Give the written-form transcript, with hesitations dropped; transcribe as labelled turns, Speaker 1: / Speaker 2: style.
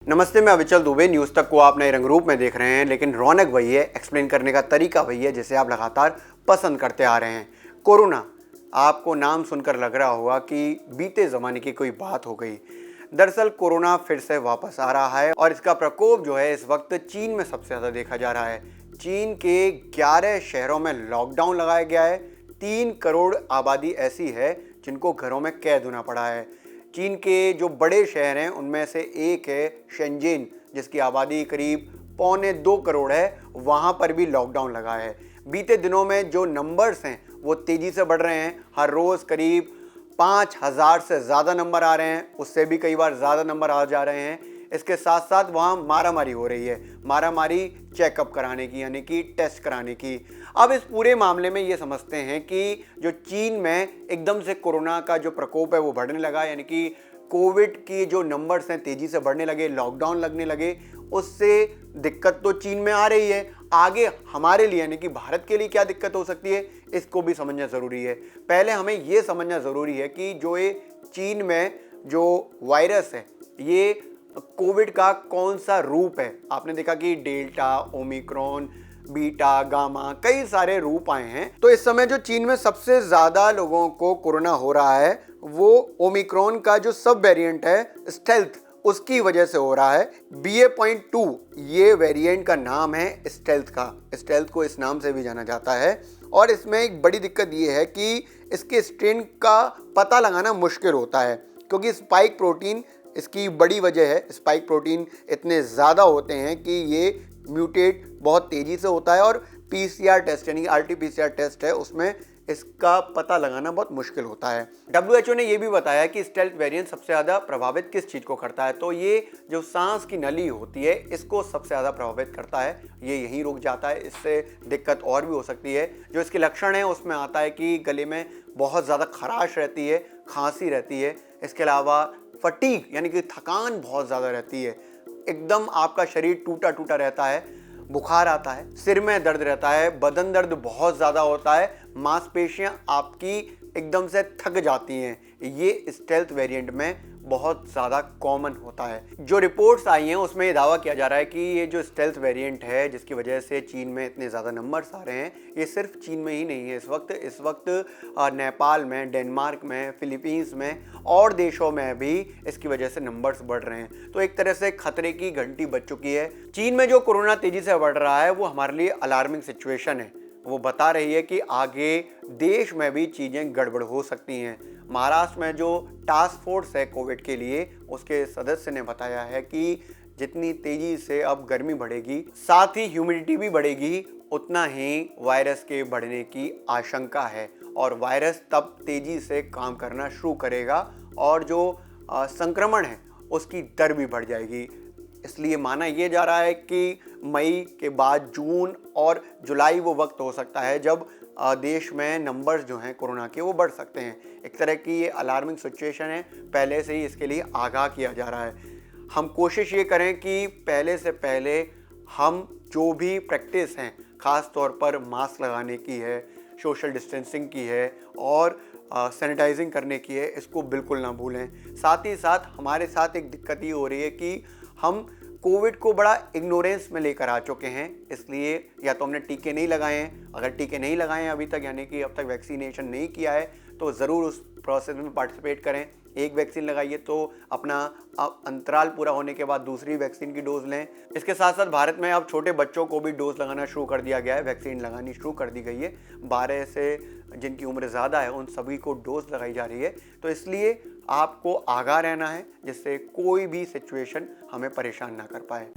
Speaker 1: नमस्ते, मैं अविचल दुबे। न्यूज़ तक को आप नए रंग रूप में देख रहे हैं, लेकिन रौनक वही है, एक्सप्लेन करने का तरीका वही है जिसे आप लगातार पसंद करते आ रहे हैं। कोरोना, आपको नाम सुनकर लग रहा होगा कि बीते ज़माने की कोई बात हो गई। दरअसल कोरोना फिर से वापस आ रहा है और इसका प्रकोप जो है इस वक्त चीन में सबसे ज़्यादा देखा जा रहा है। चीन के 11 शहरों में लॉकडाउन लगाया गया है। 3 करोड़ आबादी ऐसी है जिनको घरों में कैद होना पड़ा है। चीन के जो बड़े शहर हैं उनमें से एक है शेंजिन, जिसकी आबादी करीब 1.25 करोड़ है। वहाँ पर भी लॉकडाउन लगा है। बीते दिनों में जो नंबर्स हैं वो तेज़ी से बढ़ रहे हैं। हर रोज़ करीब 5,000 से ज़्यादा नंबर आ रहे हैं, उससे भी कई बार ज़्यादा नंबर आ जा रहे हैं। इसके साथ साथ वहाँ मारामारी हो रही है, मारामारी चेकअप कराने की, यानी कि टेस्ट कराने की। अब इस पूरे मामले में ये समझते हैं कि जो चीन में एकदम से कोरोना का जो प्रकोप है वो बढ़ने लगा, यानी कि कोविड की जो नंबर्स हैं तेज़ी से बढ़ने लगे, लॉकडाउन लगने लगे, उससे दिक्कत तो चीन में आ रही है। आगे हमारे लिए यानी कि भारत के लिए क्या दिक्कत हो सकती है, इसको भी समझना ज़रूरी है। पहले हमें ये समझना ज़रूरी है कि जो ये चीन में जो वायरस है, ये कोविड का कौन सा रूप है। आपने देखा कि डेल्टा, ओमिक्रॉन, बीटा, गामा, कई सारे रूप आए हैं। तो इस समय जो चीन में सबसे ज़्यादा लोगों को कोरोना हो रहा है वो ओमिक्रॉन का जो सब वेरिएंट है स्टेल्थ, उसकी वजह से हो रहा है। BA.2 ये वेरिएंट का नाम है स्टेल्थ का। स्टेल्थ को इस नाम से भी जाना जाता है। और इसमें एक बड़ी दिक्कत ये है कि इसके स्ट्रेन का पता लगाना मुश्किल होता है, क्योंकि स्पाइक प्रोटीन इसकी बड़ी वजह है। स्पाइक प्रोटीन इतने ज़्यादा होते हैं कि ये म्यूटेट बहुत तेज़ी से होता है और PCR टेस्ट यानी RT-PCR टेस्ट है, उसमें इसका पता लगाना बहुत मुश्किल होता है। WHO ने यह भी बताया कि स्टेल्थ वेरिएंट सबसे ज़्यादा प्रभावित किस चीज़ को करता है, तो ये जो सांस की नली होती है इसको सबसे ज़्यादा प्रभावित करता है। ये यहीं रुक जाता है, इससे दिक्कत और भी हो सकती है। जो इसके लक्षण हैं उसमें आता है कि गले में बहुत ज़्यादा खराश रहती है, खांसी रहती है। इसके अलावा फटीग यानी कि थकान बहुत ज़्यादा रहती है, एकदम आपका शरीर टूटा टूटा रहता है, बुखार आता है, सिर में दर्द रहता है, बदन दर्द बहुत ज़्यादा होता है, मांसपेशियां आपकी एकदम से थक जाती हैं। ये स्टेल्थ वेरिएंट में बहुत ज़्यादा कॉमन होता है। जो रिपोर्ट्स आई हैं उसमें ये दावा किया जा रहा है कि ये जो स्टेल्थ वेरिएंट है जिसकी वजह से चीन में इतने ज़्यादा नंबर्स आ रहे हैं, ये सिर्फ चीन में ही नहीं है। इस वक्त नेपाल में, डेनमार्क में, फिलीपींस में और देशों में भी इसकी वजह से नंबर्स बढ़ रहे हैं। तो एक तरह से खतरे की घंटी बज चुकी है। चीन में जो कोरोना तेज़ी से बढ़ रहा है वो हमारे लिए अलार्मिंग सिचुएशन है। वो बता रही है कि आगे देश में भी चीज़ें गड़बड़ हो सकती हैं। महाराष्ट्र में जो टास्क फोर्स है कोविड के लिए, उसके सदस्य ने बताया है कि जितनी तेज़ी से अब गर्मी बढ़ेगी, साथ ही ह्यूमिडिटी भी बढ़ेगी, उतना ही वायरस के बढ़ने की आशंका है और वायरस तब तेज़ी से काम करना शुरू करेगा और जो संक्रमण है उसकी दर भी बढ़ जाएगी। इसलिए माना यह जा रहा है कि मई के बाद जून और जुलाई वो वक्त हो सकता है जब देश में नंबर्स जो हैं कोरोना के वो बढ़ सकते हैं। एक तरह की ये अलार्मिंग सिचुएशन है, पहले से ही इसके लिए आगाह किया जा रहा है। हम कोशिश ये करें कि पहले से पहले हम जो भी प्रैक्टिस हैं, ख़ास तौर पर मास्क लगाने की है, सोशल डिस्टेंसिंग की है और सैनिटाइजिंग करने की है, इसको बिल्कुल ना भूलें। साथ ही साथ हमारे साथ एक दिक्कत ये हो रही है कि हम कोविड को बड़ा इग्नोरेंस में लेकर आ चुके हैं। इसलिए या तो हमने टीके नहीं लगाए हैं, अगर टीके नहीं लगाए हैं अभी तक, यानी कि अब तक वैक्सीनेशन नहीं किया है, तो ज़रूर उस प्रोसेस में पार्टिसिपेट करें। एक वैक्सीन लगाइए तो अपना अंतराल पूरा होने के बाद दूसरी वैक्सीन की डोज लें। इसके साथ साथ भारत में अब छोटे बच्चों को भी डोज लगाना शुरू कर दिया गया है, वैक्सीन लगानी शुरू कर दी गई है। 12 से जिनकी उम्र ज़्यादा है उन सभी को डोज लगाई जा रही है। तो इसलिए आपको आगाह रहना है जिससे कोई भी सिचुएशन हमें परेशान ना कर पाए।